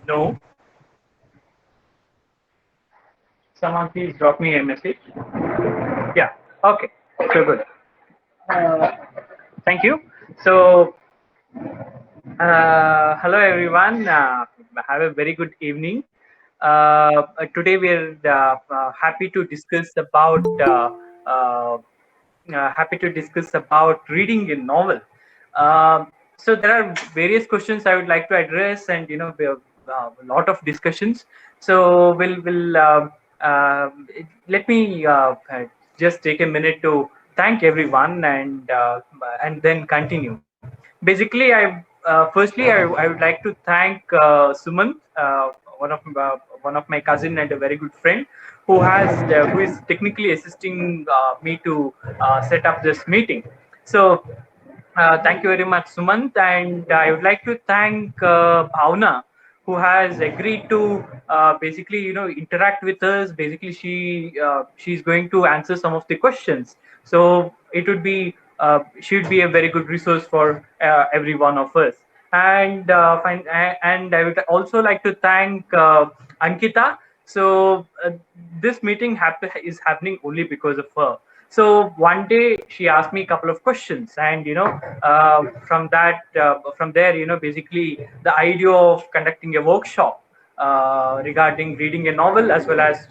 know. Someone please drop me a message. Yeah. Okay. So good. Uh, Thank you. So, hello everyone. Have a very good evening. Today we're happy to discuss about reading a novel. So there are various questions I would like to address, and we have a lot of discussions. So let me just take a minute to thank everyone, and then continue. Basically, I would like to thank Sumant, one of my cousin and a very good friend, who is technically assisting me to set up this meeting. So thank you very much, Sumant, and I would like to thank Bhavna, who has agreed to basically interact with us. Basically, she's going to answer some of the questions. So it would be she would be a very good resource for every one of us. And I would also like to thank Ankita. So this meeting is happening only because of her. So one day she asked me a couple of questions, and from there, basically the idea of conducting a workshop regarding reading a novel as well as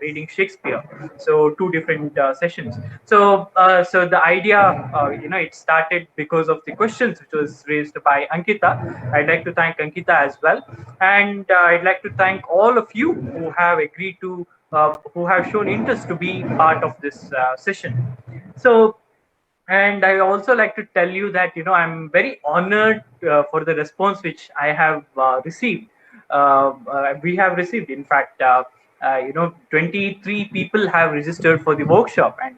reading Shakespeare. So two different sessions. So the idea, it started because of the questions which was raised by Ankita. I'd like to thank Ankita as well, and I'd like to thank all of you who have agreed to, who have shown interest to be part of this session. So, and I also like to tell you that I'm very honored for the response which I have received. We have received, in fact, 23 people have registered for the workshop, and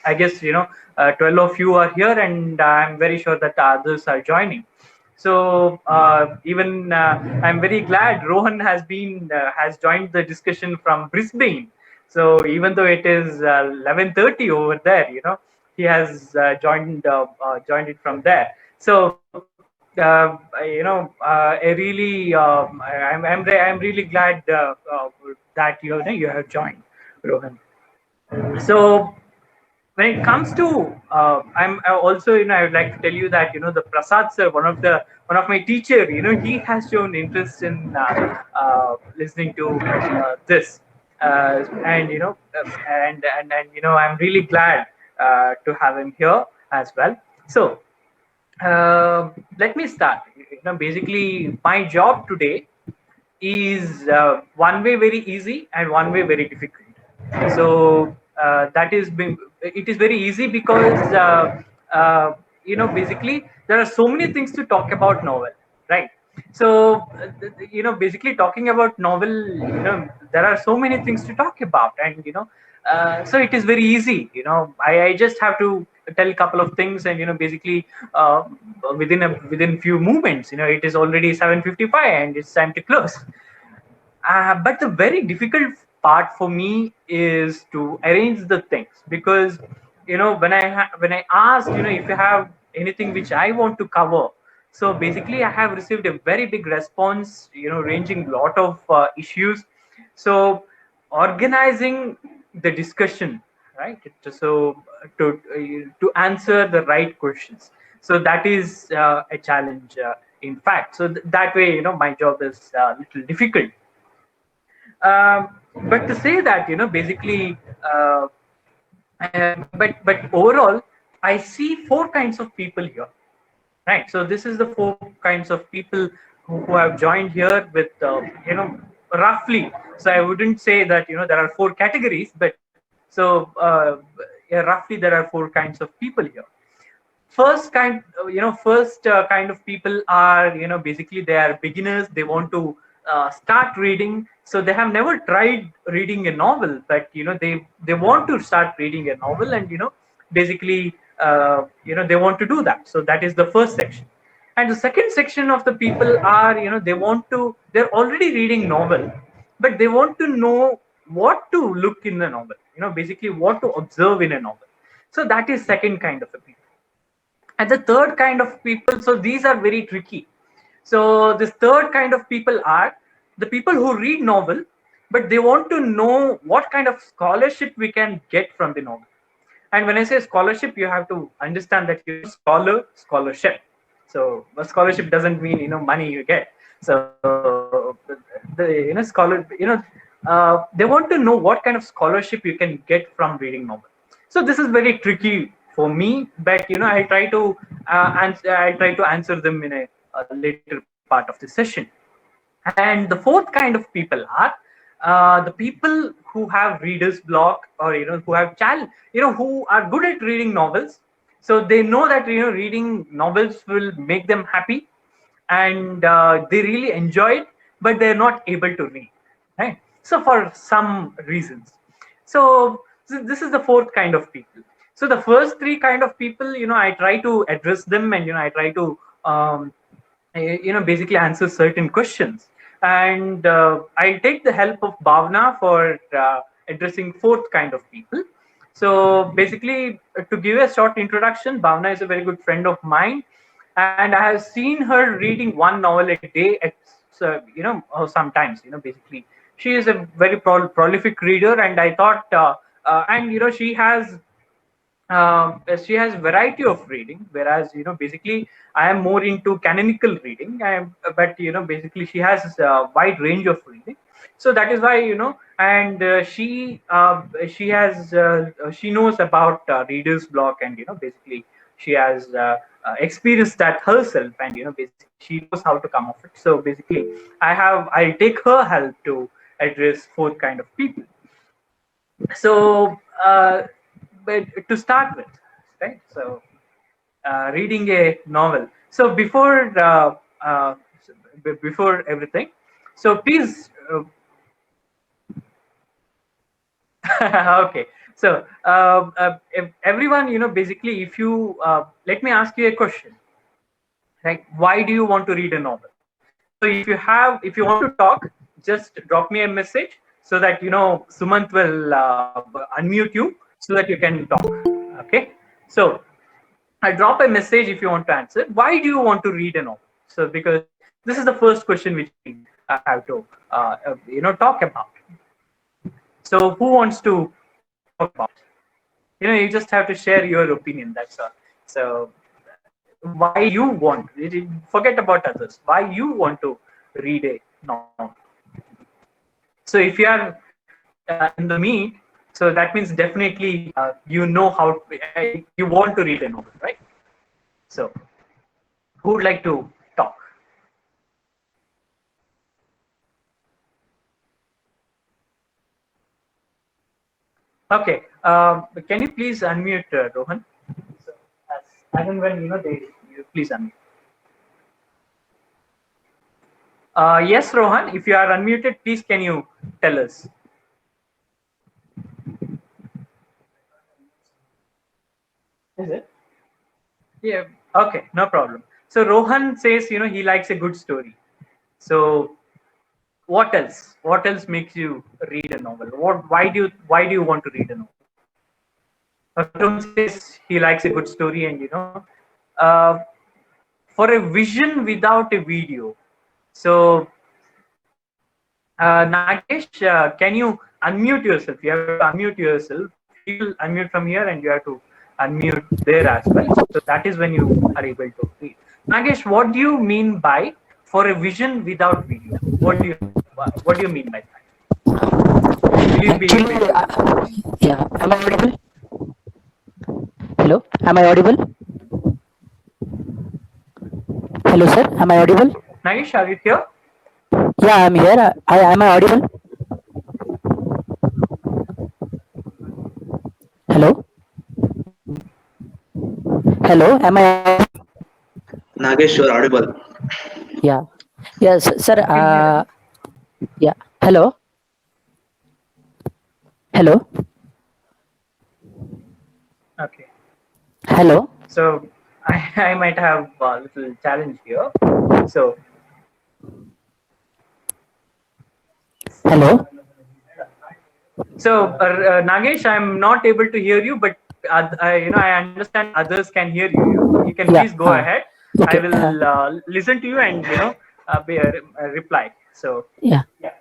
I guess 12 of you are here, and I'm very sure that others are joining. So even I'm very glad Rohan has joined the discussion from Brisbane. So even though it is 11:30 over there, he has joined it from there. So I really I'm really glad that you have joined, Rohan. So when it comes to I'm also I would like to tell you that the Prasad sir, one of my teacher, he has shown interest in listening to this, and I'm really glad to have him here as well. So let me start. Basically my job today is one way very easy and one way very difficult. So it is very easy because basically there are so many things to talk about novel, right? So basically talking about novel, there are so many things to talk about, and so it is very easy. I just have to tell a couple of things, and basically within few movements, it is already 7:55 and it's time to close. But the very difficult part for me is to arrange the things, because when I asked, if you have anything which I want to cover, so basically I have received a very big response, ranging a lot of issues. So organizing the discussion, right? So to answer the right questions, so that is a challenge, in fact. So that way, my job is a little difficult. But to say that, basically, but overall, I see four kinds of people here, right? So this is the four kinds of people who have joined here with, roughly. So I wouldn't say that there are four categories, but so yeah, roughly there are four kinds of people here. First kind of people are, basically they are beginners. They want to start reading, so they have never tried reading a novel, but they want to start reading a novel, and basically they want to do that. So that is the first section. And the second section of the people are, they're already reading novel, but they want to know what to look in the novel, basically what to observe in a novel. So that is second kind of a people. And the third kind of people, so these are very tricky. So this third kind of people are the people who read novel, but they want to know what kind of scholarship we can get from the novel. And when I say scholarship, you have to understand that scholarship. So a scholarship doesn't mean money you get. So the they want to know what kind of scholarship you can get from reading novel. So this is very tricky for me, but I try to answer them in a later part of the session. And the fourth kind of people are the people who have reader's block, or who have challenge, who are good at reading novels. So they know that reading novels will make them happy, and they really enjoy it, but they're not able to read, right? So for some reasons. So this is the fourth kind of people. So the first three kind of people, I try to address them, and I try to basically answer certain questions. And I'll take the help of Bhavna for addressing fourth kind of people. So basically, to give a short introduction, Bhavna is a very good friend of mine, and I have seen her reading one novel a day at sometimes. Basically, she is a very prolific reader, and I thought, and she has variety of reading, whereas basically I am more into canonical reading. But basically she has a wide range of reading. So that is why and she knows about reader's block, and basically she has experienced that herself, and basically she knows how to come off it. So basically I'll take her help to address fourth kind of people. So but to start with, right? So reading a novel. So before everything, so please okay. So if everyone, basically, if you let me ask you a question, right? Why do you want to read a novel? So if you want to talk, just drop me a message so that Sumant will unmute you so that you can talk. Okay. So I drop a message if you want to answer. Why do you want to read a novel? So because this is the first question which we have to talk about. So who wants to talk about? You just have to share your opinion. That's all. So why you want? Forget about others. Why you want to read a novel? So if you are in the meet, so that means definitely you want to read a novel, right? So who would like to talk? Okay. Can you please unmute Rohan? So as and when you please unmute. Yes, Rohan. If you are unmuted, please can you tell us? Is it? Yeah. Okay. No problem. So Rohan says he likes a good story. So what else? What else makes you read a novel? Why do you want to read a novel? Rohan says he likes a good story, and uh, for a vision without a video. So Nagesh, can you unmute yourself? You have to unmute yourself. You'll unmute from here, and you have to unmute there as well. So that is when you are able to read. Nagesh, what do you mean by for a vision without video? What do you mean by that? Will you be Actually, able to? yeah, am I audible? Hello, am I audible? Hello, sir, am I audible? Nagesh, are you here? Yeah, I'm here. Am I audible? Hello, hello, am I? Nagesh, you are audible. Yeah, yes, sir. I can hear you. Yeah, hello, hello, Okay. hello. So I might have a little challenge here. So Hello. Nagesh, I'm not able to hear you, but I understand others can hear you. You can Yeah. please go ahead. I Okay. will listen to you and reply. So Yeah. yeah,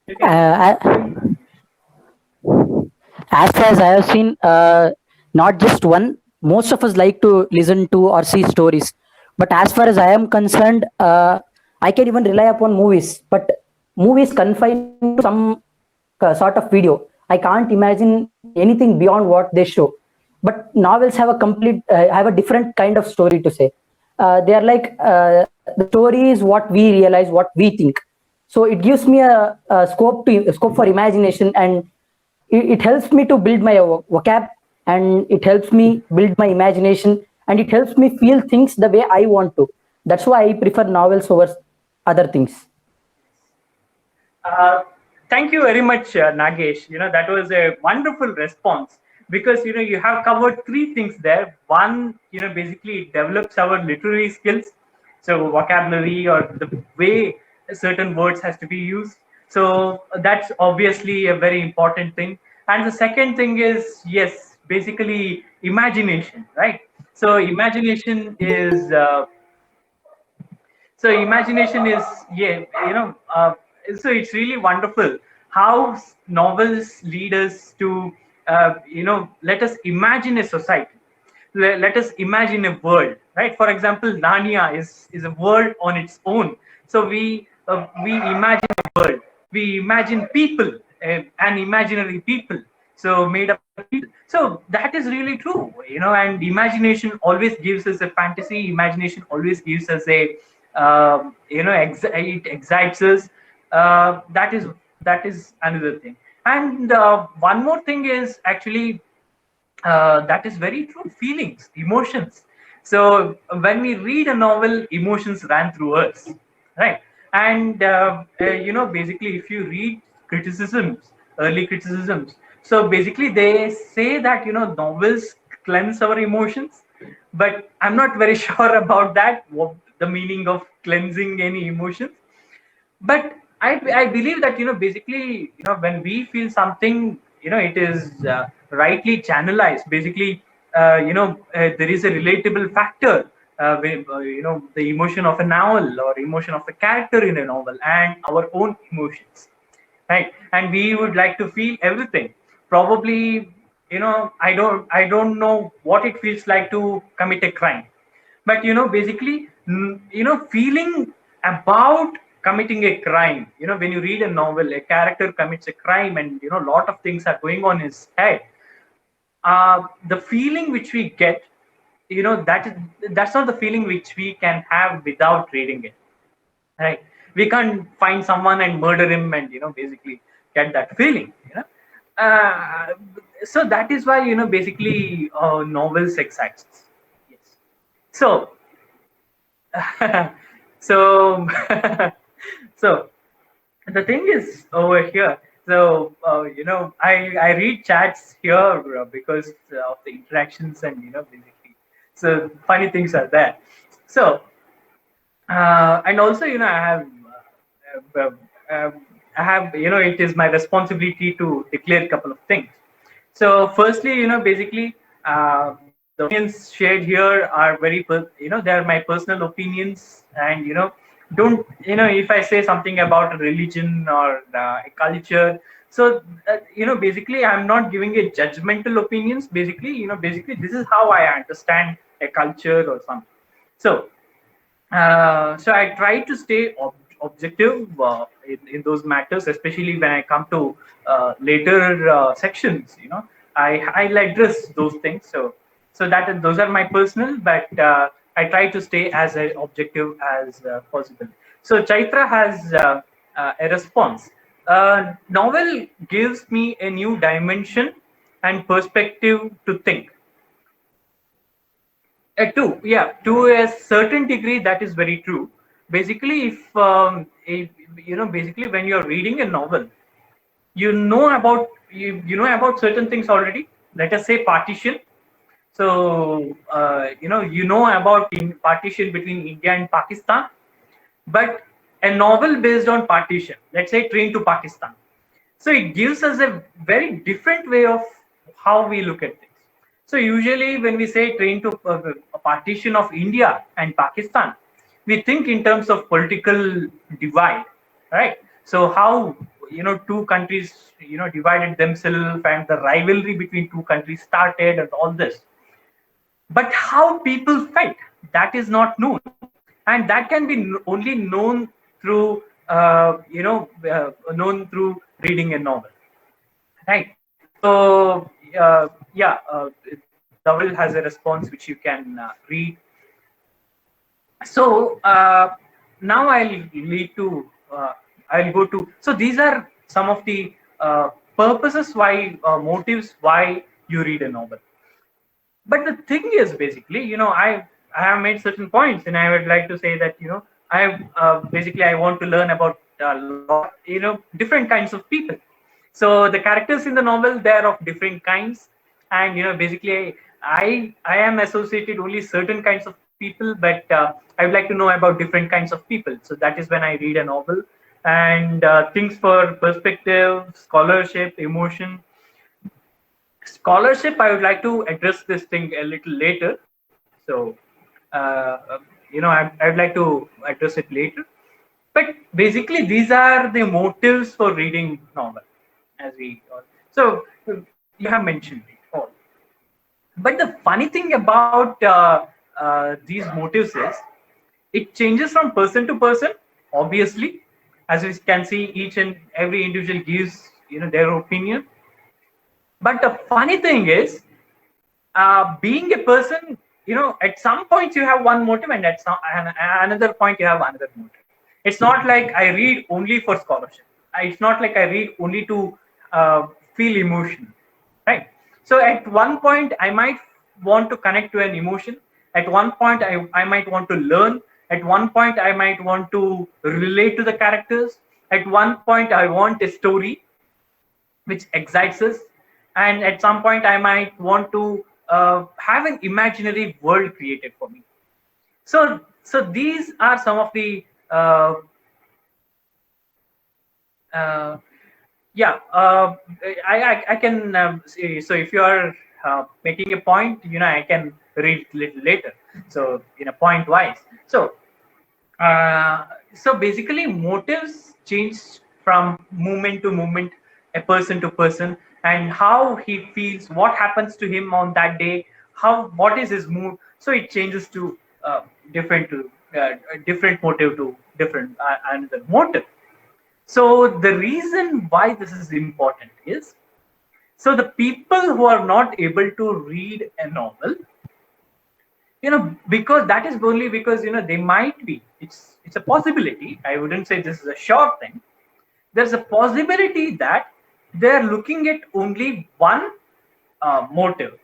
you can Uh, as far as I have seen, not just one. Most of us like to listen to or see stories. But as far as I am concerned, I can even rely upon movies. But movies confined to some sort of video. I can't imagine anything beyond what they show. But novels have a have a different kind of story to say. They are like the story is what we realize, what we think. So it gives me a scope for imagination, and it helps me to build my vocab, and it helps me build my imagination, and it helps me feel things the way I want to. That's why I prefer novels over other things. Uh, thank you very much, Nagesh. That was a wonderful response because you have covered three things there. One, basically it develops our literary skills, so vocabulary or the way certain words has to be used. So that's obviously a very important thing. And the second thing is, yes, basically imagination, right? So imagination is, yeah, so it's really wonderful how novels lead us to let us imagine a society. Let us imagine a world, right? For example, Narnia is a world on its own. So we imagine a world, we imagine people, and imaginary people, so made up of people. So that is really true, and imagination always gives us a fantasy. Imagination always gives us a it excites us. That is another thing. And one more thing is actually, that is very true. Feelings, emotions. So when we read a novel, emotions ran through us, right? And basically, if you read criticisms, early criticisms, so basically they say that novels cleanse our emotions, but I'm not very sure about that. What the meaning of cleansing any emotions? But I believe that basically when we feel something, it is rightly channelized. Basically, there is a relatable factor with the emotion of a novel or emotion of a character in a novel and our own emotions, right? And we would like to feel everything. Probably, I don't know what it feels like to commit a crime, but basically, feeling about committing a crime, when you read a novel, a character commits a crime, and a lot of things are going on his head. The feeling which we get, that's not the feeling which we can have without reading it, right? We can't find someone and murder him and basically get that feeling, uh, so that is why basically novels excites us. Yes. So so so the thing is over here. So I read chats here because of the interactions, and basically, so funny things are there. So and also uh, uh, I have it is my responsibility to declare a couple of things. So firstly, basically, the opinions shared here are they are my personal opinions, and don't if I say something about a religion or a culture, so basically I'm not giving a judgmental opinions. Basically, basically this is how I understand a culture or something. So so I try to stay objective in those matters, especially when I come to later sections. I'll address those things. So that those are my personal, but I try to stay as objective as possible. So Chaitra has a response. Novel gives me a new dimension and perspective to think. Yeah, to a certain degree, that is very true. Basically, if basically when you're reading a novel, you know about certain things already. Let us say partition. So you know about partition between India and Pakistan, but a novel based on partition, let's say Train to Pakistan, so it gives us a very different way of how we look at things. So usually when we say Train to partition of India and Pakistan, we think in terms of political divide, right? So how two countries divided themselves and the rivalry between two countries started and all this. But how people felt, that is not known, and that can be only known through known through reading a novel, right? So Dhaval has a response which you can read. So now I'll go to. So these are some of the purposes why motives why you read a novel. But the thing is, basically, I have made certain points, and I would like to say that I want to learn about different kinds of people. So the characters in the novel, they are of different kinds, and basically I am associated only certain kinds of people, but I would like to know about different kinds of people. So that is when I read a novel, and things for perspective, scholarship, emotion. Scholarship, I would like to address this thing a little later. So I would like to address it later. But basically, these are the motives for reading novel, as we so you have mentioned it all. But the funny thing about these motives is it changes from person to person. Obviously, as we can see, each and every individual gives their opinion. But the funny thing is, being a person, at some point you have one motive, and at another point you have another motive. It's not like I read only for scholarship. It's not like I read only to feel emotion, right? So at one point I might want to connect to an emotion. At one point I might want to learn. At one point I might want to relate to the characters. At one point I want a story which excites us, and at some point I might want to have an imaginary world created for me. So these are some of the yeah I can say, so if you are making a point, I can read little later, so in a point wise. So basically motives change from moment to moment, a person to person, and how he feels, what happens to him on that day, what is his mood. So it changes to different to different motive to different another motive. So the reason why this is important is, so the people who are not able to read a novel, because that is only because they might be, it's a possibility, I wouldn't say this is a sure thing. There's a possibility that they're looking at only one motive,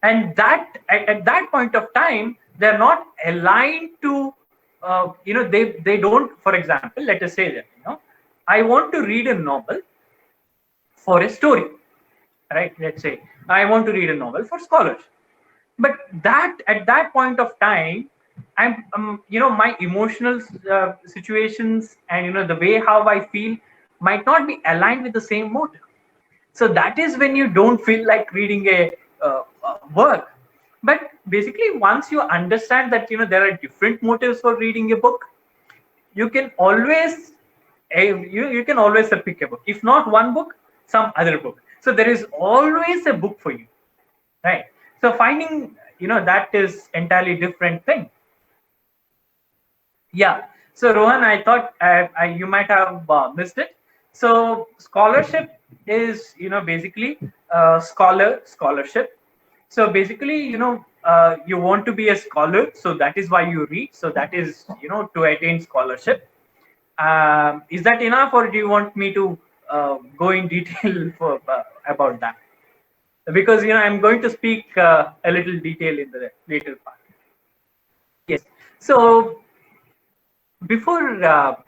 and that at that point of time they're not aligned to they don't, for example, let us say that I want to read a novel for a story, right? Let's say I want to read a novel for scholars, but that at that point of time I'm my emotional situations and the way how I feel might not be aligned with the same motive. So that is when you don't feel like reading a work. But basically once you understand that there are different motives for reading a book, you can always you can always pick a book, if not one book, some other book. So there is always a book for you, right? So finding that is entirely different thing. Yeah. So Rohan, I thought you might have missed it. So scholarship is basically scholarship. So basically you want to be a scholar, so that is why you read. So that is to attain scholarship. Is that enough, or do you want me to go in detail for about that? Because I'm going to speak a little detail in the later part. Yes. So before now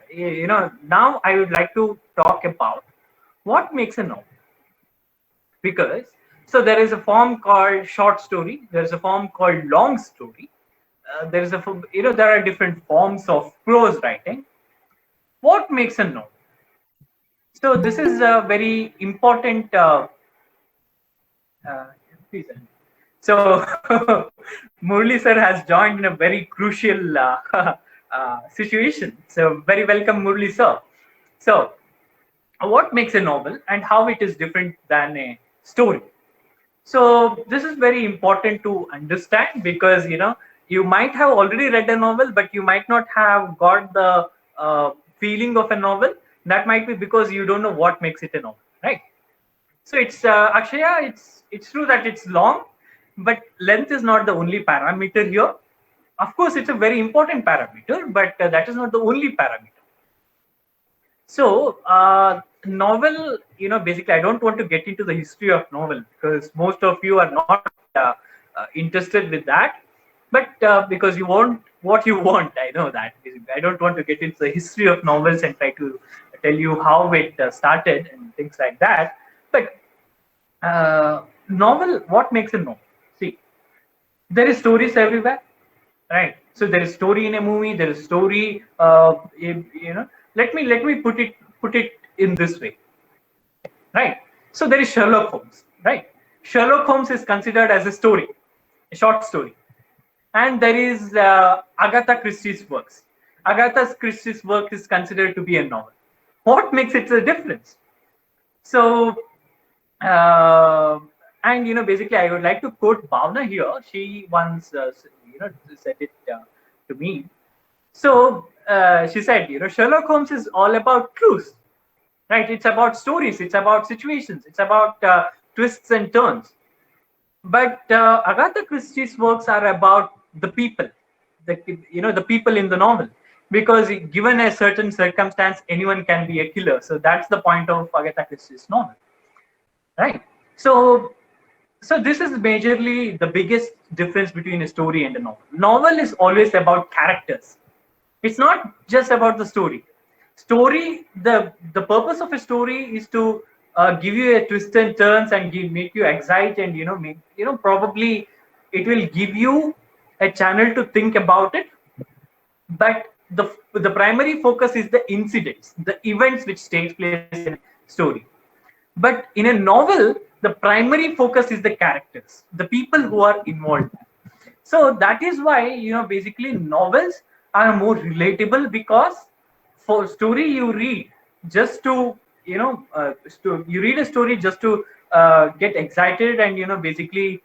I would like to talk about what makes a novel. Because so there is a form called short story, there is a form called long story, there is a there are different forms of prose writing. What makes a novel? So this is a very important please. So Murli sir has joined in a very crucial situation. So very welcome, Murli sir. So what makes a novel and how it is different than a story? So this is very important to understand, because you might have already read a novel, but you might not have got the feeling of a novel. That might be because you don't know what makes it a novel, right? So it's Akshaya, it's true that it's long, but length is not the only parameter here. Of course, it's a very important parameter, but that is not the only parameter. So novel, basically, I don't want to get into the history of novel because most of you are not interested with that. But because you want what you want, I know that. I don't want to get into the history of novels and try to tell you how it started and things like that. But novel, what makes a novel? See, there is stories everywhere, right? So there is story in a movie, there is story let me put it in this way, right? So there is Sherlock Holmes, right? Sherlock Holmes is considered as a story, a short story. And there is Agatha Christie's works. Agatha Christie's work is considered to be a novel. What makes it a difference? So uh, and basically, I would like to quote Bhavna here. She once said it to me. So she said, Sherlock Holmes is all about clues, right? It's about stories, it's about situations, it's about twists and turns. But Agatha Christie's works are about the people, the people in the novel, because given a certain circumstance, anyone can be a killer. So that's the point of Agatha Christie's novel, right? So this is majorly the biggest difference between a story and a novel. Novel is always about characters. It's not just about the story. The purpose of a story is to give you a twist and turns and make you excite, and probably it will give you a channel to think about it. But the primary focus is the incidents, the events which takes place in story. But in a novel, the primary focus is the characters, the people who are involved. So that is why, basically novels are more relatable, because for story you read just to, you read a story just to get excited, and, basically,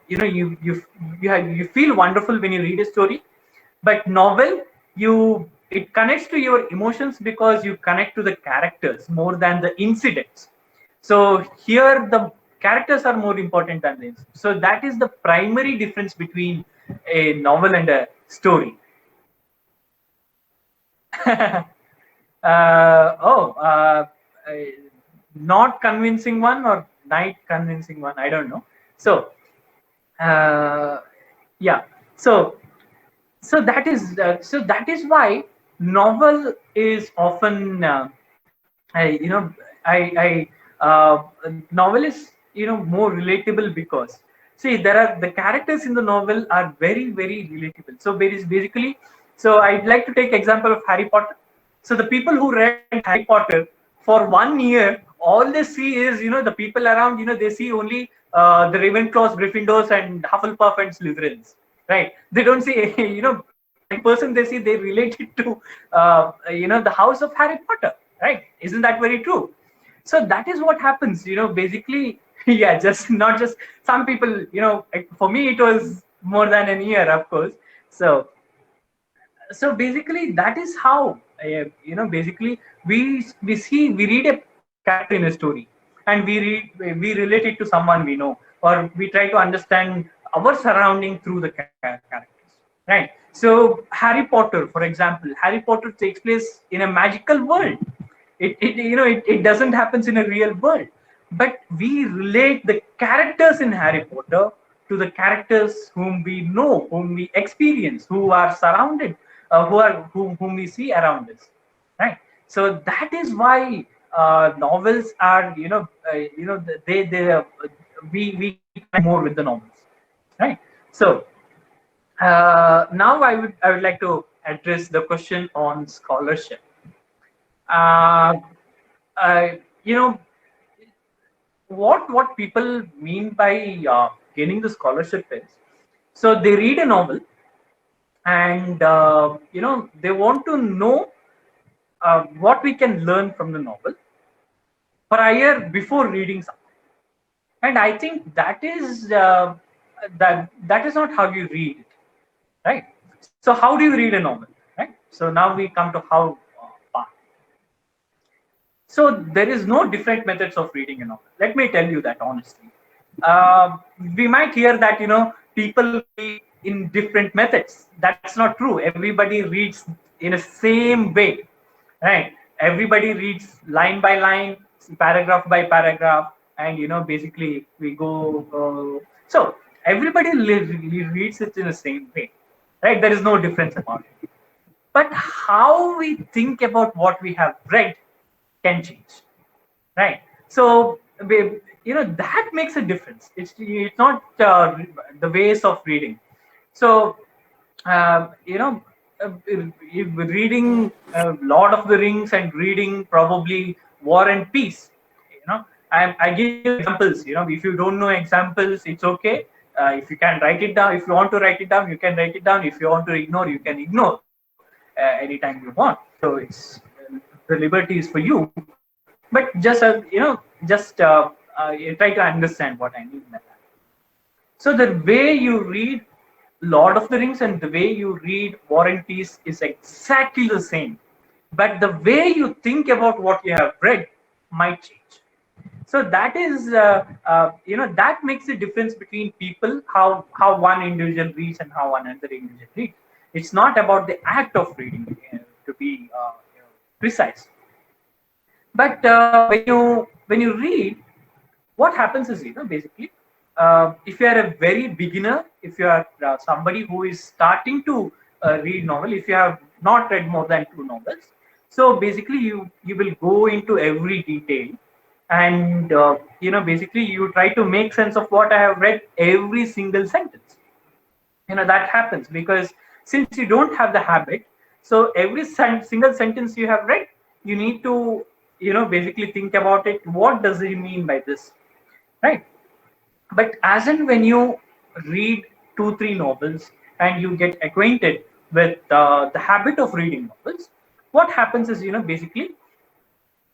you feel wonderful when you read a story. But novel, it connects to your emotions because you connect to the characters more than the incidents. So here the characters are more important than this. So that is the primary difference between a novel and a story. Not convincing one or night convincing one, I don't know. So yeah, so that is why novel is often I novel is more relatable, because see, there are the characters in the novel are very very relatable. So basically, so I'd like to take example of Harry Potter. So the people who read Harry Potter for 1 year, all they see is the people around, they see only the Ravenclaws, Gryffindors, and Hufflepuff and Slytherins, right? They don't see every person they see, they relate it to the house of Harry Potter, right? Isn't that very true? So that is what happens, basically. Yeah, just not just some people, for me it was more than a year, of course. So basically that is how basically we read a character in a story, and we relate it to someone we know, or we try to understand our surrounding through the characters, right? So Harry Potter, for example, Harry Potter takes place in a magical world. It doesn't happen in a real world, but we relate the characters in Harry Potter to the characters whom we know, whom we experience, who are surrounded, whom we see around us, right? So that is why novels are, they we connect more with the novels, right? So now I would like to address the question on scholarship. uh, uh, you know what people mean by gaining the scholarship is, so they read a novel, and they want to know what we can learn from the novel prior before reading something. And I think that is not how you read it, right? So how do you read a novel, right? So now we come to how part. So there is no different methods of reading a novel. Let me tell you that honestly. We might hear that people read in different methods. That's not true. Everybody reads in a same way, right? Everybody reads line by line, paragraph by paragraph, and basically we go. So everybody reads it in the same way, right? There is no difference about it. But how we think about what we have read can change, right? So that makes a difference. It's not the ways of reading. So if reading Lord of the Rings and reading probably War and Peace, I give you examples. If you don't know examples, it's okay. If you can write it down, if you want to write it down, you can write it down. If you want to ignore, you can ignore anytime you want. So it's the liberty is for you. But just you try to understand what I mean by that. So the way you read Lord of the Rings and the way you read War and Peace is exactly the same, but the way you think about what you have read might change. So that is that makes a difference between people, how one individual reads and how another individual reads. It's not about the act of reading, to be precise. But when you read, what happens is basically, if you are a very beginner, if you are somebody who is starting to read novel, if you have not read more than 2 novels, so basically you will go into every detail, and basically you try to make sense of what I have read, every single sentence. That happens because since you don't have the habit, so every single sentence you have read, you need to basically think about it. What does it mean by this, right? But as in when you read 2 3 novels and you get acquainted with the habit of reading novels, what happens is basically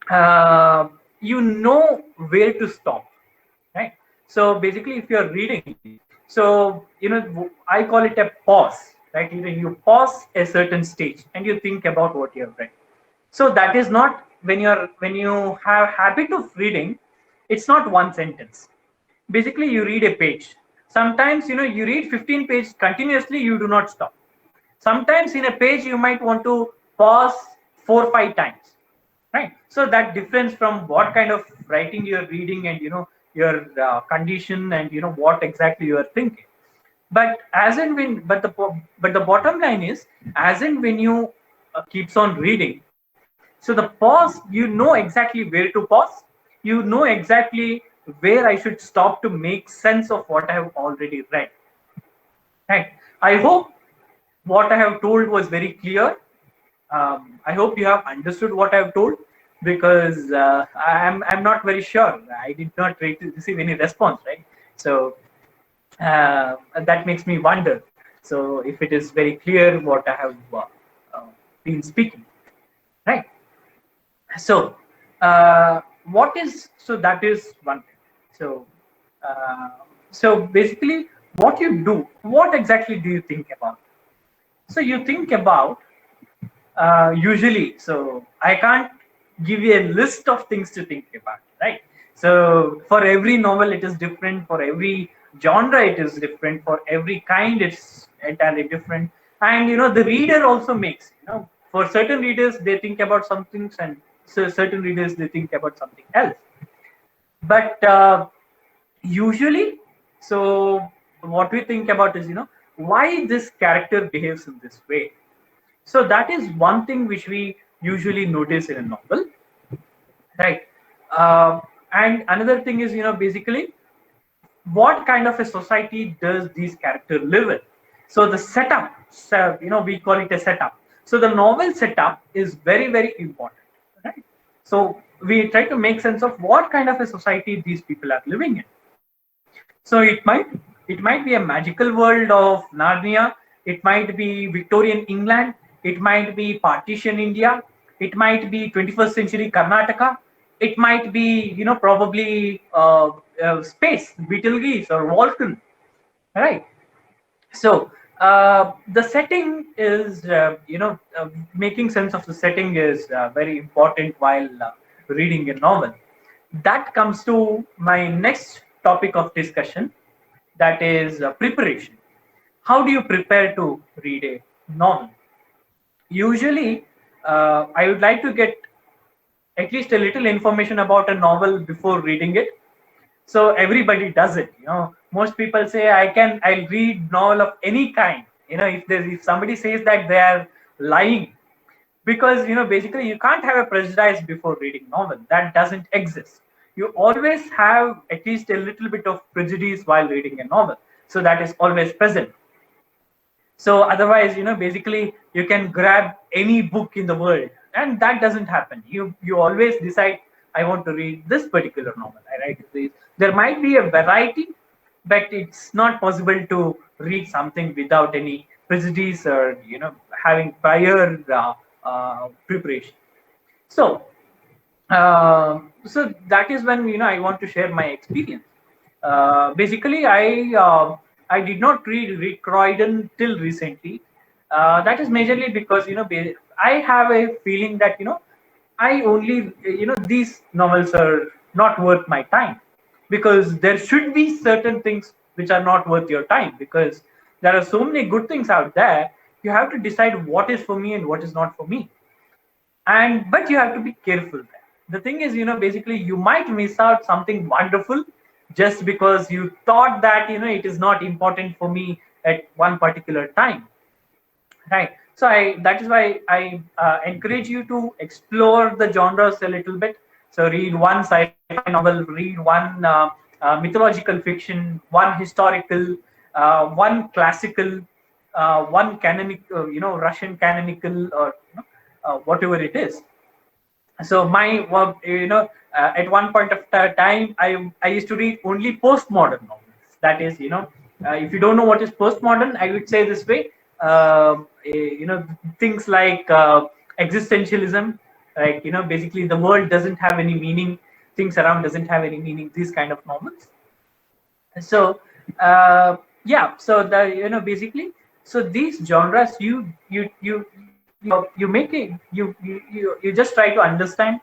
uh, where to stop, right? So basically if you're reading, so I call it a pause, right? You pause a certain stage and you think about what you have read. So that is not when you have habit of reading, it's not one sentence. Basically you read a page. Sometimes you read 15 pages continuously, you do not stop. Sometimes in a page you might want to pause 4 5 times, right? So that difference from what kind of writing you're reading, and your condition, and what exactly you are thinking. But as and when but the bottom line is, as and when you keeps on reading, so the pause, exactly where to pause, exactly where I should stop to make sense of what I have already read, right? I hope what I have told was very clear. I hope you have understood what I have told, because I'm not very sure. I did not receive any response, right? So that makes me wonder. So if it is very clear what I have uh, been speaking, right? So what is so that is one thing. So basically, what you do, what exactly do you think about? So you think about usually, so I can't give you a list of things to think about, right? So for every novel it is different, for every genre it is different, for every kind it's entirely different. And the reader also makes, for certain readers they think about some things, and so certain readers they think about something else. But usually, so what we think about is why this character behaves in this way. So that is one thing which we usually notice in a novel, right? And another thing is basically what kind of a society does these characters live in. So the setup, so, we call it a setup. So the novel setup is very very important, right? So we try to make sense of what kind of a society these people are living in. So it might It might be a magical world of Narnia. It might be Victorian England. It might be partition India. It might be 21st century Karnataka. It might be, probably space, Betelgeuse or Vulcan, right? So the setting is, making sense of the setting is very important while reading a novel. That comes to my next topic of discussion, that is preparation. How do you prepare to read a novel? Usually, I would like to get at least a little information about a novel before reading it. So everybody does it. Most people say I'll read novel of any kind. If somebody says that, they are lying, because basically you can't have a prejudice before reading novel. That doesn't exist. You always have at least a little bit of prejudice while reading a novel, so that is always present. So otherwise, basically you can grab any book in the world, and that doesn't happen. You always decide, I want to read this particular novel. I write this. There might be a variety, but it's not possible to read something without any prejudice or having prior preparation. So so that is when I want to share my experience. Basically, I did not read Rick Croydon till recently. That is majorly because I have a feeling that I only these novels are not worth my time, because there should be certain things which are not worth your time, because there are so many good things out there. You have to decide what is for me and what is not for me, and but you have to be careful there. The thing is, basically you might miss out something wonderful just because you thought that it is not important for me at one particular time, right? So that is why I encourage you to explore the genres a little bit. So read one sci-fi novel, read one mythological fiction, one historical, one classical, one canonic, Russian canonical, or whatever it is. So my work, at one point of time, I used to read only postmodern novels. That is, if you don't know what is postmodern, I would say this way. Things like existentialism, like basically the world doesn't have any meaning, things around doesn't have any meaning, these kind of novels. So yeah, so the basically, so these genres, you make it, you just try to understand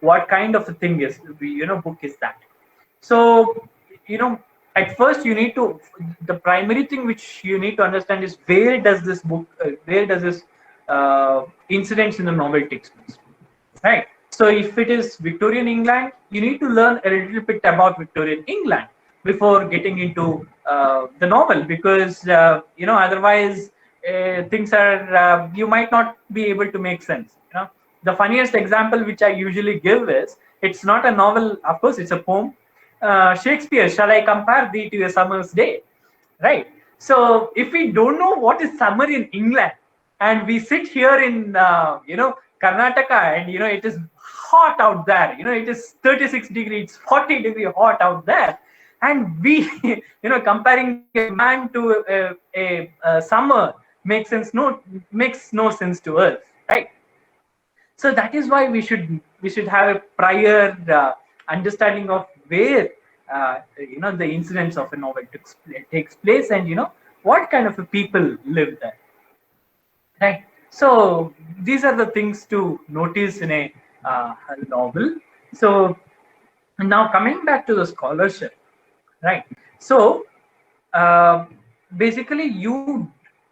what kind of a thing is book is that. So at first you need to, the primary thing which you need to understand is, where does this book where does this incidents in the novel takes place, right? So if it is Victorian England, you need to learn a little bit about Victorian England before getting into the novel, because otherwise things are you might not be able to make sense. The funniest example which I usually give is, it's not a novel, of course, it's a poem. Shakespeare, shall I compare thee to a summer's day, right? So if we don't know what is summer in England, and we sit here in Karnataka, and it is hot out there, it is 36 degrees, 40-degree hot out there, and we comparing a man to a summer makes no sense to us, right? So that is why we should have a prior understanding of where the incidents of a novel takes place, and what kind of a people live there, right? So these are the things to notice in a novel. So now coming back to the scholarship, right? So basically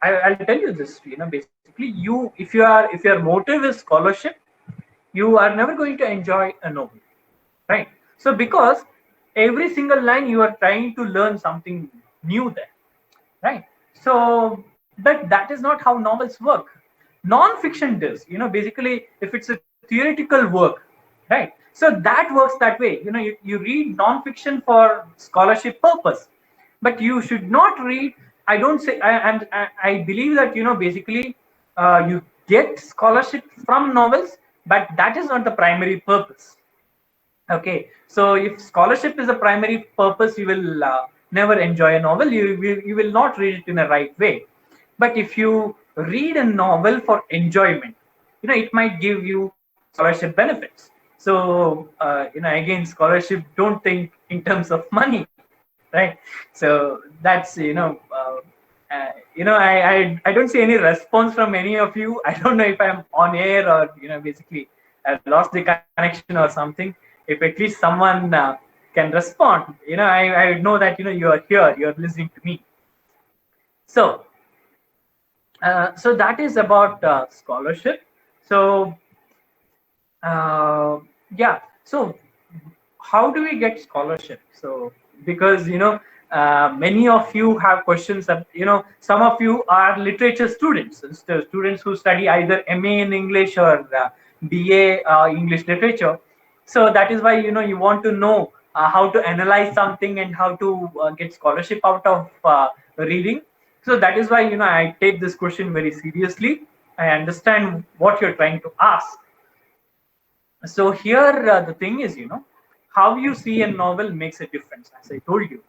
I'll tell you this, basically if your motive is scholarship, you are never going to enjoy a novel, right? So because every single line you are trying to learn something new there, right? So but that is not how novels work. Non-fiction does, basically if it's a theoretical work, right? So that works that way. You read non-fiction for scholarship purpose, but you should not read, I don't say, and I believe that basically you get scholarship from novels, but that is not the primary purpose. Okay, so if scholarship is the primary purpose, you will never enjoy a novel. You will not read it in a right way. But if you read a novel for enjoyment, it might give you scholarship benefits. So again, scholarship don't think in terms of money, right? So that's I don't see any response from any of you. I don't know if I'm on air or basically I've lost the connection or something. If at least someone can respond, I know that you are here, you're listening to me. So so that is about scholarship. So yeah, so how do we get scholarship? So because many of you have questions that some of you are literature students, students who study either MA in English or BA English literature. So that is why you want to know how to analyze something and how to get scholarship out of reading. So that is why I take this question very seriously. I understand what you're trying to ask. So here the thing is, how you see a novel makes a difference, as I told you.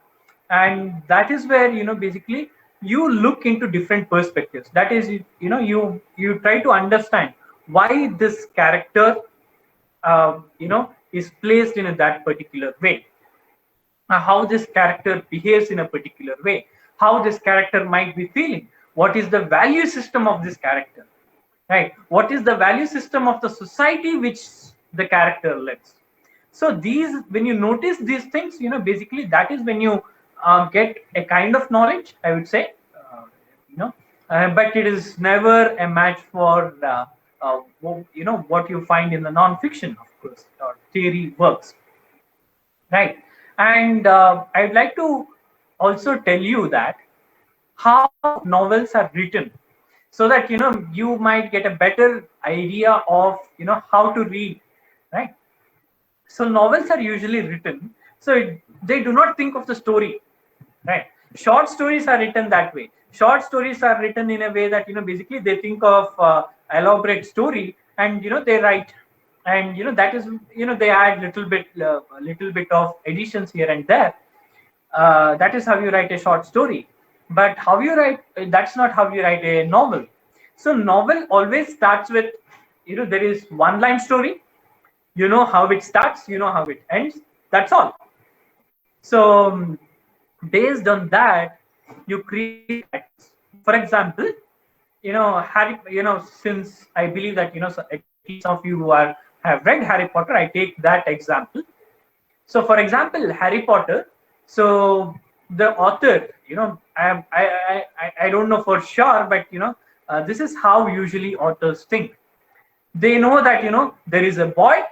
And that is where basically you look into different perspectives. That is, you try to understand why this character is placed in that particular way, how this character behaves in a particular way, how this character might be feeling, what is the value system of this character, right? What is the value system of the society which the character lives? So these, when you notice these things, basically that is when you get a kind of knowledge, I would say. But it is never a match for what you find in the non-fiction, of course, or theory works, right? And I'd like to also tell you that how novels are written, so that you might get a better idea of how to read, right? So novels are usually written so they do not think of the story, right? Short stories are written that way. Short stories are written in a way that basically they think of elaborate story, and they write, and that is they add little bit of additions here and there. That is how you write a short story. But how you write, that's not how you write a novel. So novel always starts with there is one line story. You know how it starts, you know how it ends, that's all. So based on that, you create characters. For example, Harry, since I believe that so at least some of you who have read Harry Potter, I take that example. So for example, Harry Potter, so the author, I don't know for sure, but this is how usually authors think. They know that there is a boy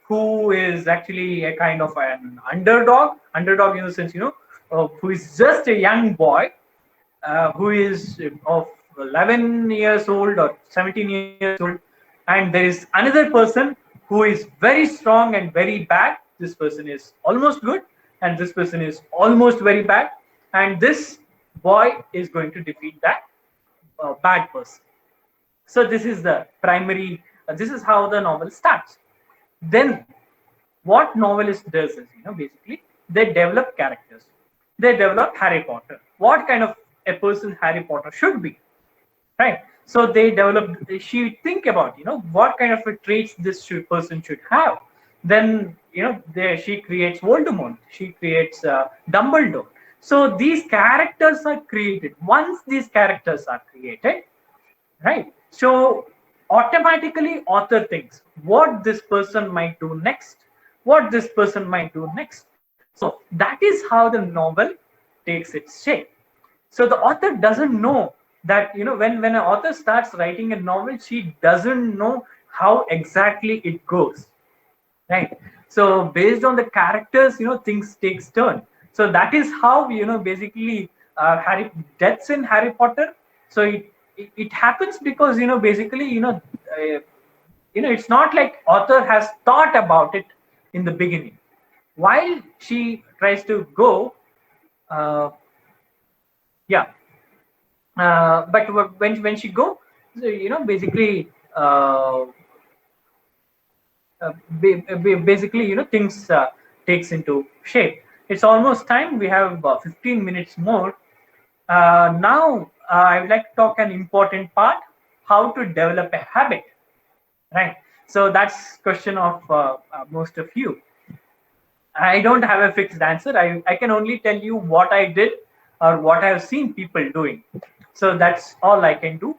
who is actually a kind of an underdog in the sense who is just a young boy, who is of 11 years old or 17 years old, and there is another person who is very strong and very bad. This person is almost good, and this person is almost very bad, and this boy is going to defeat that bad person. So this is the primary, this is how the novel starts. Then what novelist does is, basically they develop characters. They develop Harry Potter. What kind of a person Harry Potter should be, right? So they develop, she think about, what kind of a traits this person should have. Then, she creates Voldemort. She creates Dumbledore. So these characters are created. Once these characters are created, right? So automatically author thinks what this person might do next, what this person might do next. So that is how the novel takes its shape. So the author doesn't know that when an author starts writing a novel, she doesn't know how exactly it goes, right? So based on the characters, things takes turn. So that is how basically Harry deaths in Harry Potter. So it happens because basically it's not like author has thought about it in the beginning. While she tries to go, yeah, but when she go, so, basically basically things takes into shape. it's almost time. We have 15 minutes more. Now, I would like to talk an important part: how to develop a habit. Right. So that's question of most of you. I don't have a fixed answer. I can only tell you what I did or what I have seen people doing. So that's all I can do.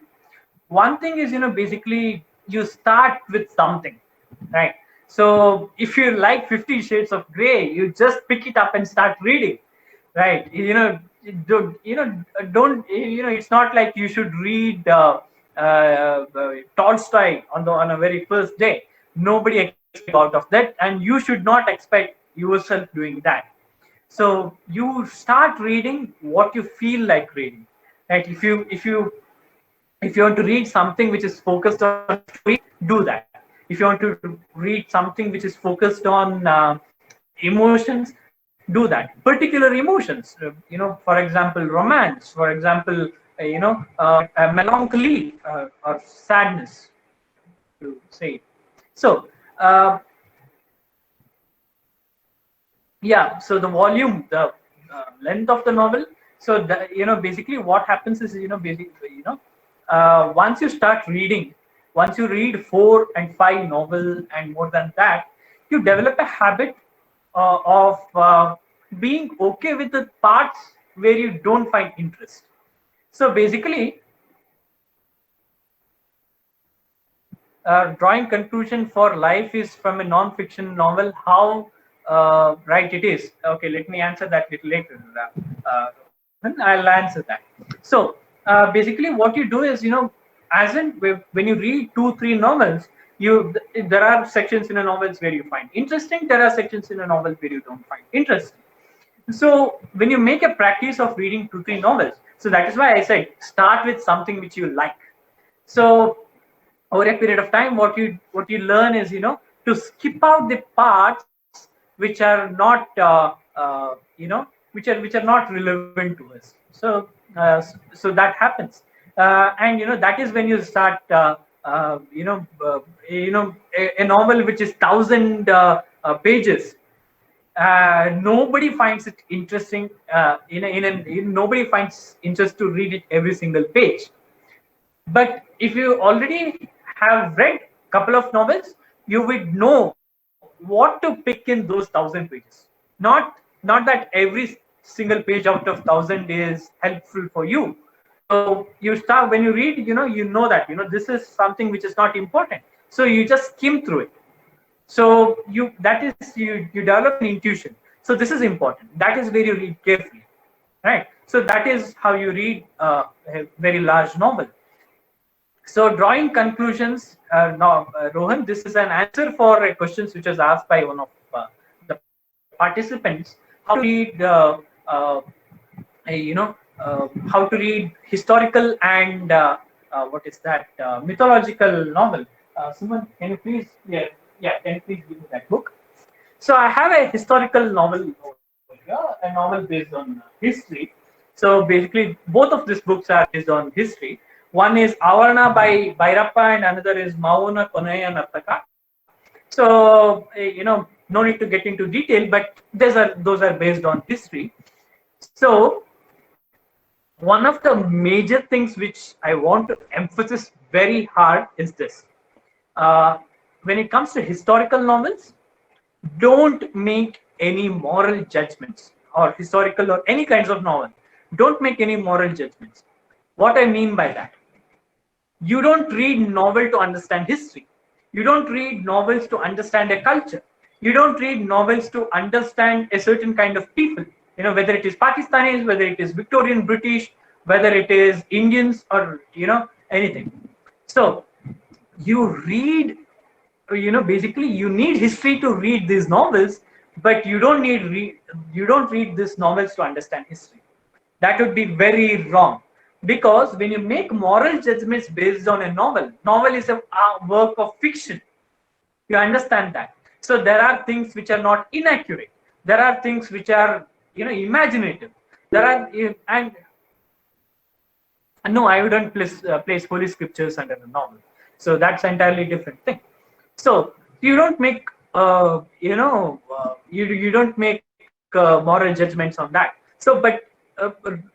One thing is, basically you start with something, right? So if you like 50 Shades of Grey, you just pick it up and start reading, right? Don't it's not like you should read Tolstoy on a very first day. Nobody expects out of that, and you should not expect yourself doing that. So you start reading what you feel like reading, right? If you want to read something which is focused on story, do that. If you want to read something which is focused on emotions, do that. Particular emotions, for example, romance, for example, melancholy or sadness, to say. So, yeah. So the volume, the length of the novel. So basically, what happens is, once you start reading, once you read 4 and 5 novels and more than that, you develop a habit of being okay with the parts where you don't find interest. So basically, drawing conclusion for life is from a non-fiction novel. How right it is. Okay, let me answer that little later. I'll answer that. So basically, what you do is, as in when you read 2 3 novels, there are sections in a novels where you find interesting. There are sections in a novel where you don't find interesting. So when you make a practice of reading 2 3 novels, so that is why I said start with something which you like. So over a period of time, what you learn is, to skip out the parts which are not which are not relevant to us. So that happens, and that is when you start a novel which is 1,000 pages. Nobody finds it interesting. Nobody finds interest to read it every single page. But if you already have read a couple of novels, you would know what to pick in those 1,000 pages. Not that every single page out of 1,000 is helpful for you. So you start when you read, you know that this is something which is not important. So you just skim through it. So you develop an intuition. So this is important. That is where you read carefully, right? So that is how you read a very large novel. So drawing conclusions, now, Rohan, this is an answer for a question which was asked by one of the participants. How to read, how to read historical and what is that mythological novel? Suman, can you please, can you please give me that book? So I have a historical novel over here, a novel based on history. So basically, both of these books are based on history. One is Avarna by Bhairappa and another is Mauna Konaya Nartaka. So, no need to get into detail, but those are based on history. So, one of the major things which I want to emphasize very hard is this. When it comes to historical novels, don't make any moral judgments, or historical or any kinds of novel. Don't make any moral judgments. What I mean by that, you don't read novel to understand history. You don't read novels to understand a culture. You don't read novels to understand a certain kind of people. Whether it is Pakistanis, whether it is Victorian British, whether it is Indians, or anything. So you read, basically you need history to read these novels, but you don't read these novels to understand history. That would be very wrong. Because when you make moral judgments based on a novel is a work of fiction. You understand that. So there are things which are not inaccurate. There are things which are, imaginative. There are, and no, I wouldn't place holy scriptures under a novel. So that's entirely different thing. So you don't make, you don't make moral judgments on that. So, but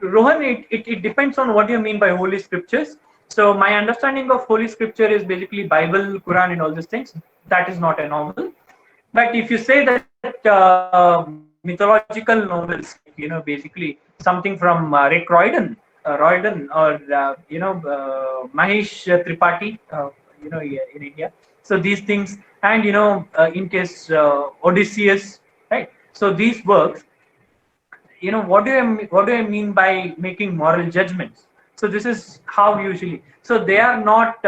Rohan, it depends on what you mean by holy scriptures. So my understanding of holy scripture is basically Bible, Quran, and all these things. That is not a novel. But if you say that mythological novels, basically something from Rick Royden or Mahesh Tripathi, in India. So these things, and in case Odysseus, right? So these works, what do I mean by making moral judgments? So this is how usually. So they are not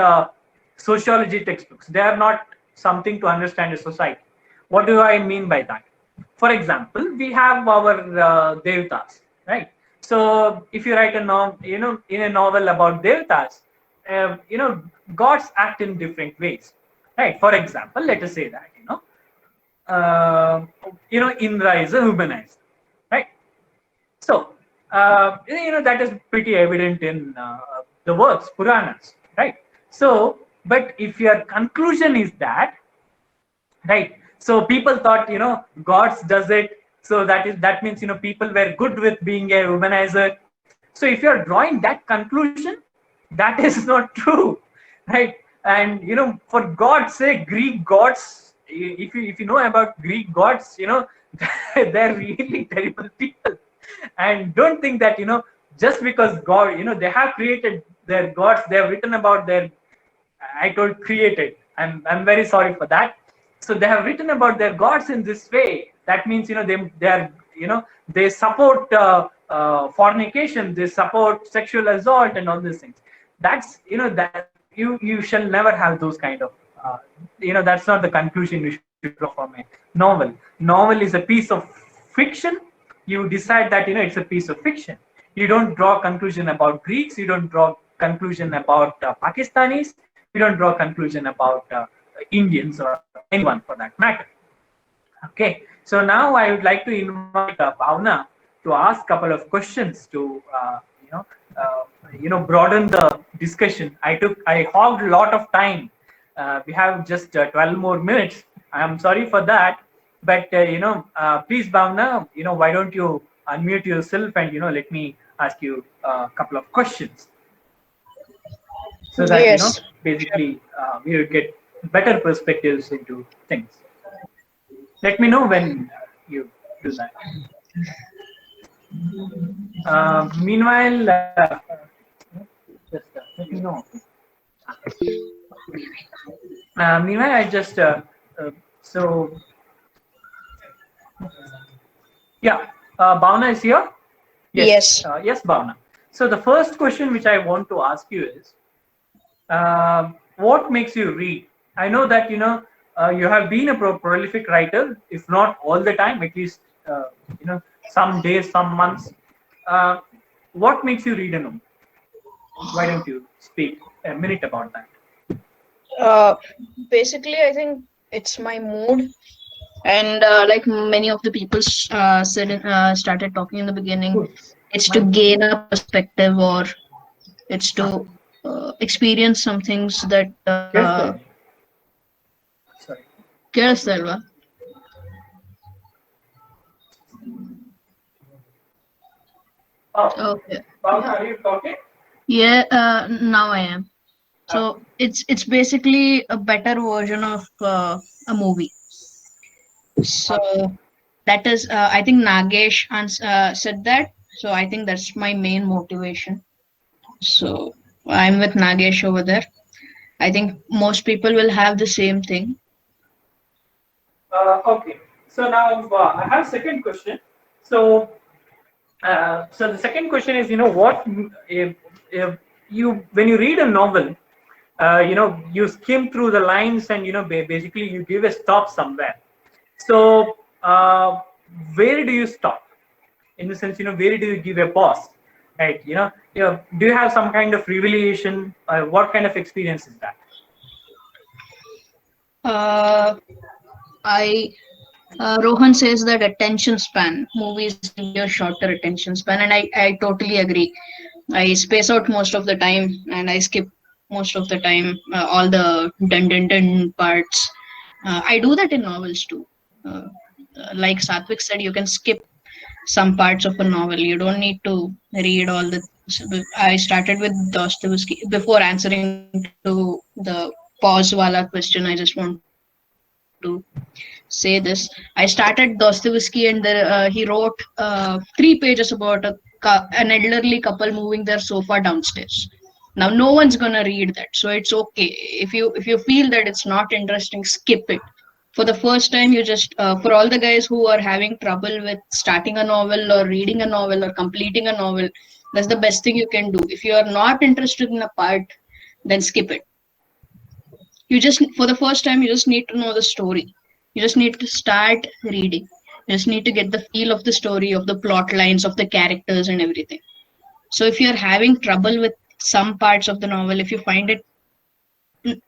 sociology textbooks. They are not something to understand a society. What do I mean by that? For example, we have our Devatas, right? So if you write a novel, in a novel about Devatas, gods act in different ways, right? For example, let us say that Indra is a humanizer, right? So that is pretty evident in the works, Puranas, right? So, but if your conclusion is that, right? So people thought, gods does it. So that means, people were good with being a womanizer. So if you're drawing that conclusion, that is not true, right? And for God's sake, Greek gods, if you know about Greek gods, they're really terrible people. And don't think that just because God, they have created their gods, they have written about their, I told created. I'm very sorry for that. So they have written about their gods in this way. That means they are they support fornication, they support sexual assault and all these things. That's that you shall never have those kind of that's not the conclusion you should draw from a novel. Novel is a piece of fiction. You decide that it's a piece of fiction. You don't draw conclusion about Greeks. You don't draw conclusion about Pakistanis. You don't draw conclusion about Indians or anyone for that matter. Okay, so now I would like to invite Bhavna to ask a couple of questions to broaden the discussion. I hogged a lot of time. We have just 12 more minutes. I am sorry for that, but please, Bhavna, why don't you unmute yourself and let me ask you a couple of questions, so that Yes. basically we will get better perspectives into things. Let me know when you do that. Meanwhile, just let me know. Meanwhile, I just so yeah, Bhavna is here. Yes. Yes, Bhavna. So the first question which I want to ask you is, what makes you read? I know that you have been a prolific writer, if not all the time, at least some days, some months. What makes you read a novel? Why don't you speak a minute about that? Basically, I think it's my mood, and like many of the people started talking in the beginning, it's to gain a perspective, or it's to experience some things that. Sorry. Yes, Selva. Oh, Okay. Bhavna, are you talking? Yeah. Now I am. So it's basically a better version of a movie. So that is, I think Nagesh said that. So I think that's my main motivation. So I'm with Nagesh over there. I think most people will have the same thing. Okay. So now I have second question. So so the second question is, what if you when you read a novel, you skim through the lines and basically you give a stop somewhere. So where do you stop? In the sense, where do you give a pause? Right? Do you have some kind of revelation? What kind of experience is that? Rohan says that attention span, movies give you a shorter attention span, and I totally agree. I space out most of the time, and I skip most of the time all the dun parts. I do that in novels too. Like Satvik said, you can skip some parts of a novel. You don't need to read all the. I started with Dostoevsky before answering to the pause wala question. I just want to say this. I started Dostoevsky, and he wrote 3 pages about an elderly couple moving their sofa downstairs. Now, no one's gonna read that, so it's okay if you feel that it's not interesting, skip it. For the first time, you just for all the guys who are having trouble with starting a novel or reading a novel or completing a novel, that's the best thing you can do. If you are not interested in a part, then skip it. You just for the first time, you just need to know the story. You just need to start reading. You just need to get the feel of the story, of the plot lines, of the characters, and everything. So if you're having trouble with some parts of the novel, if you find it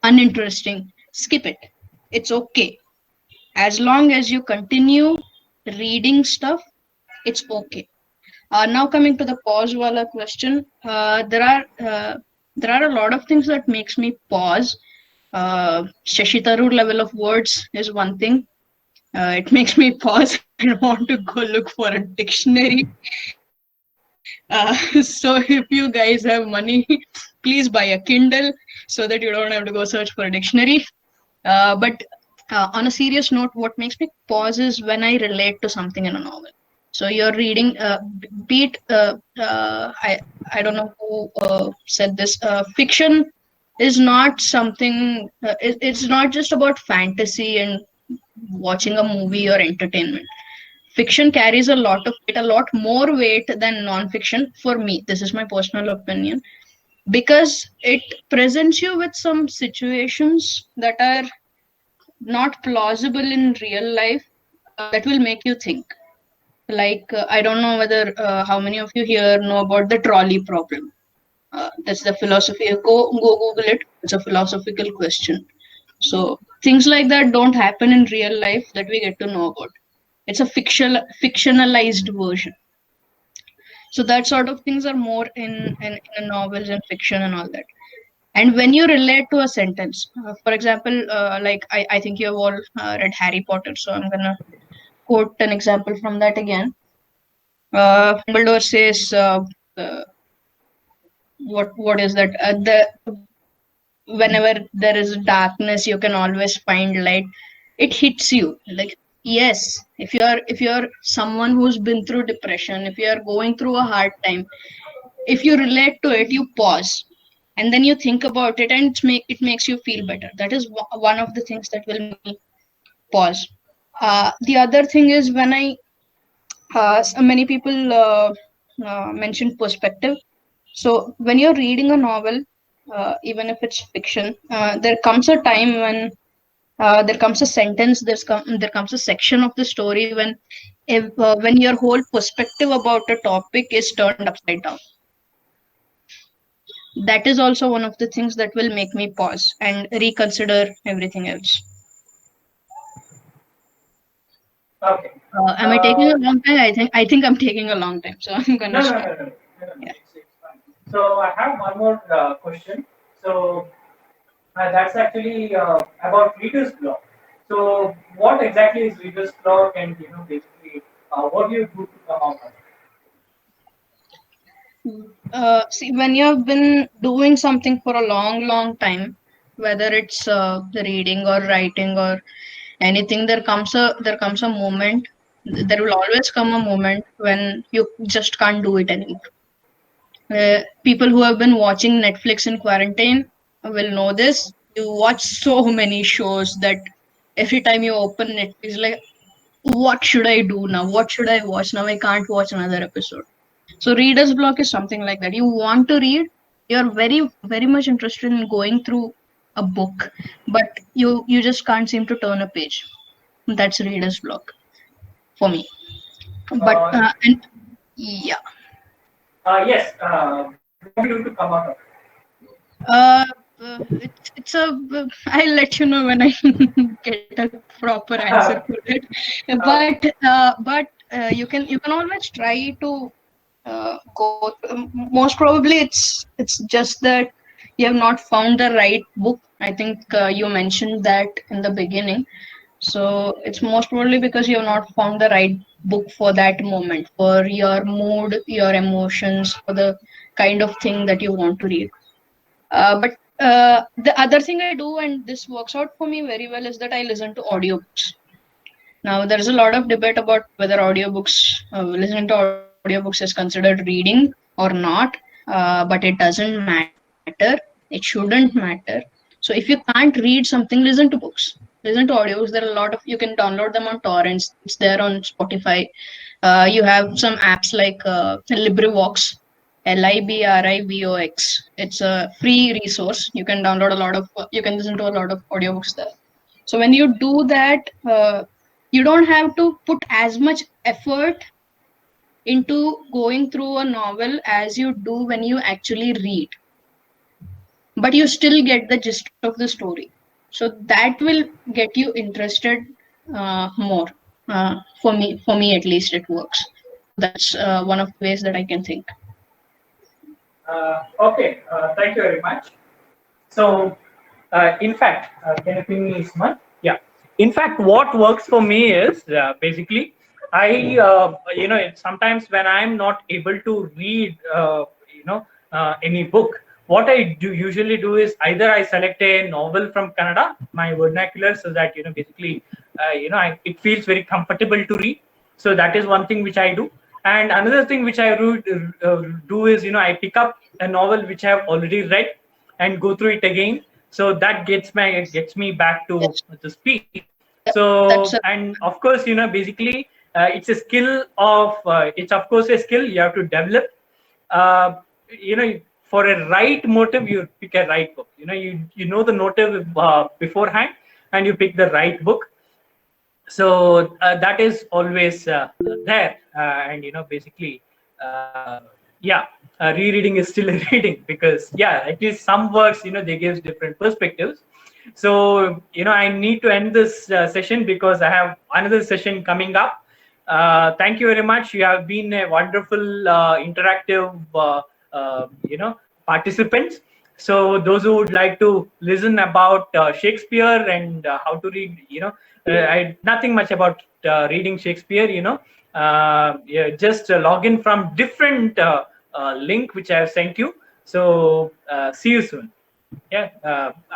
uninteresting, skip it. It's okay. As long as you continue reading stuff, it's okay. Now coming to the pause wala question, there are a lot of things that makes me pause. Shashi Tharoor level of words is one thing. It makes me pause and want to go look for a dictionary. So if you guys have money, please buy a Kindle so that you don't have to go search for a dictionary. But on a serious note, what makes me pause is when I relate to something in a novel. So you're reading, be it, I don't know who said this, fiction is not something, it's not just about fantasy and watching a movie or entertainment. Fiction carries a lot of weight, a lot more weight than non-fiction for me. This is my personal opinion, because it presents you with some situations that are not plausible in real life, that will make you think. Like I don't know whether how many of you here know about the trolley problem. That's the philosophy. Go Google it. It's a philosophical question. So things like that don't happen in real life that we get to know about. It's a fictionalized version. So that sort of things are more in novels and fiction and all that. And when you relate to a sentence, for example, like I think you have all read Harry Potter, so I'm gonna quote an example from that again. Dumbledore says, what is that? The whenever there is darkness, you can always find light. It hits you like, yes, if you're someone who's been through depression, if you are going through a hard time, if you relate to it, you pause and then you think about it, and it makes you feel better. That is one of the things that will make me pause. The other thing is when many people mention perspective. So when you're reading a novel, even if it's fiction, there comes a time when there comes a sentence, there comes a section of the story when your whole perspective about a topic is turned upside down. That is also one of the things that will make me pause and reconsider everything else. Okay. Am I taking a long time? I think I'm taking a long time, so I'm gonna No, no, stop. no, no, no. Yeah. It's fine. So I have one more question. So that's actually about reader's block. So what exactly is reader's block, and basically what do you do to come out of it? See, when you have been doing something for a long time, whether it's the reading or writing or anything, there comes a moment. There will always come a moment when you just can't do it anymore. People who have been watching Netflix in quarantine will know this. You watch so many shows that every time you open Netflix, like, what should I do now? What should I watch now? I can't watch another episode. So reader's block is something like that. You want to read, you're very much interested in going through a book, but you just can't seem to turn a page. That's reader's block for me. But Uh, and yeah. yes. What do you do to come out of it? Uh, it's a. I'll let you know when I get a proper answer for it. But you can always try to go. Most probably, it's just that you have not found the right book. I think you mentioned that in the beginning. So it's most probably because you have not found the right book for that moment, for your mood, your emotions, for the kind of thing that you want to read. But the other thing I do, and this works out for me very well, is that I listen to audiobooks. Now, there is a lot of debate about whether listening to audiobooks is considered reading or not, but it doesn't matter. It shouldn't matter. So, if you can't read something, listen to books. Listen to audiobooks. There are a lot of, you can download them on torrents. It's there on Spotify. You have some apps like LibriVox, LibriVox. It's a free resource. You can download a lot of, you can listen to a lot of audiobooks there. So when you do that, you don't have to put as much effort into going through a novel as you do when you actually read, but you still get the gist of the story. So that will get you interested more. For me at least, it works. That's one of the ways that I can think. Okay, thank you very much. So, in fact, can you ping me, Isman? Yeah. In fact, what works for me is basically sometimes when I'm not able to read, any book, what I do usually do is either I select a novel from Kannada, my vernacular, so that basically, it feels very comfortable to read. So that is one thing which I do. And another thing which I do is I pick up a novel which I have already read and go through it again. So that gets me back to Yes. the speed. That's So, and of course, basically, it's a skill of it's of course a skill you have to develop. Uh, for a right motive, you pick a right book. You know the motive beforehand, and you pick the right book. So that is always there, and basically, yeah, rereading is still a reading, because at least some works they give different perspectives. So I need to end this session because I have another session coming up. Thank you very much. You have been a wonderful interactive participants. So those who would like to listen about Shakespeare and how to read, I nothing much about reading Shakespeare. Just log in from different link which I have sent you. So see you soon. Yeah,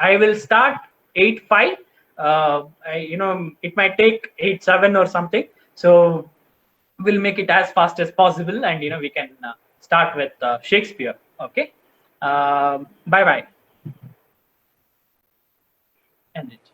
I will start 8:05. It might take 8:07 or something. So we'll make it as fast as possible, and we can start with Shakespeare. Okay. Bye bye. End it.